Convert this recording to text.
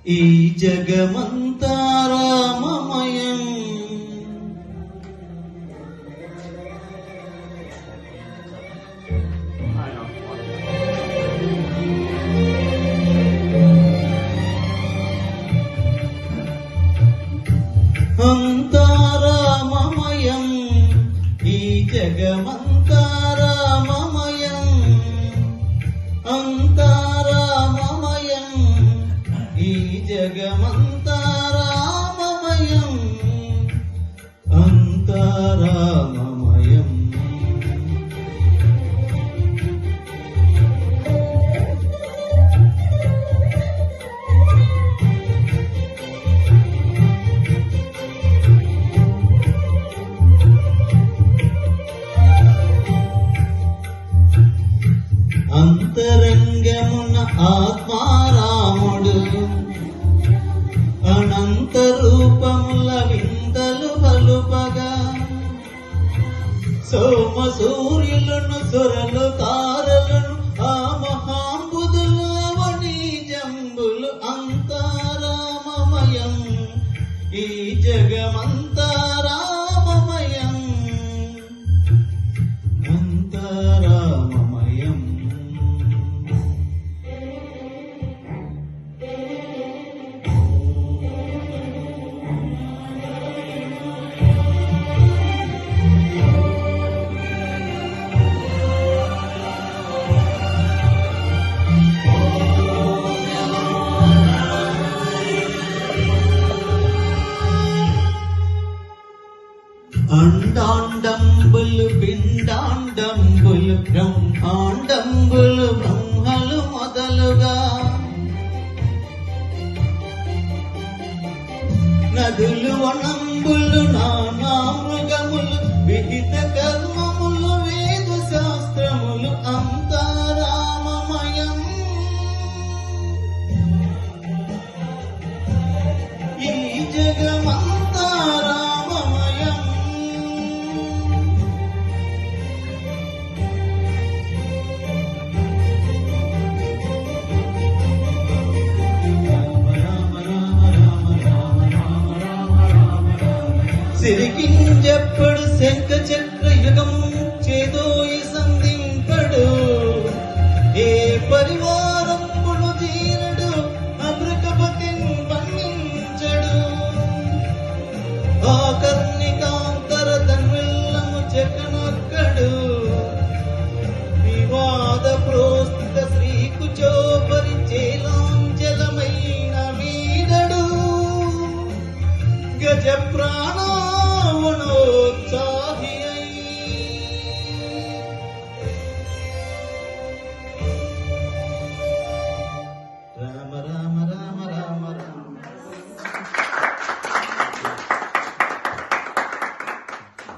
ఈ జగమంతా రామమయం. అంతా రామమయం, ఈ జగమంతా రామమయం. అంతా రామమయం, ఈ జగమంతా రామమయం. అంతా రామమయం. అంతరంగమున ఆత్మారాముడు అనంత రూపముల వింతలు పలుపగా, సోమ సూర్యులను సొరలు తారలను ఆ మహాంబుదులు అవని జంబులు. అంతా రామమయం, ఈ జగమంతా రామమయం. అంతా రామమయం. అండాండంబులు పిండాండంబులు బ్రహ్మాండంబులు బ్రహ్మలు మొదలుగా, నదులు వనంబులు నానా మృగములు విహిత కర్మములు వేద శాస్త్రములు. అంతా రామమయం, ఈ జగమంతా రామమయం. సిరికింజెప్పుడు శంఖ చక్ర యుగము చేదోయి సంధింపడు, ఏ పరివారంబుడు జీరడు అమృకపతిన్ వర్ణించడు. ఆకర్ణికాంతర తన్విల్లము చెకనొక్కడు, వివాద ప్రోస్థిత శ్రీకుచోపరి చేలాంచలమైన వీడడు. గజ ప్రాణోత్సాహి రామ రామ రామ రామ రామ.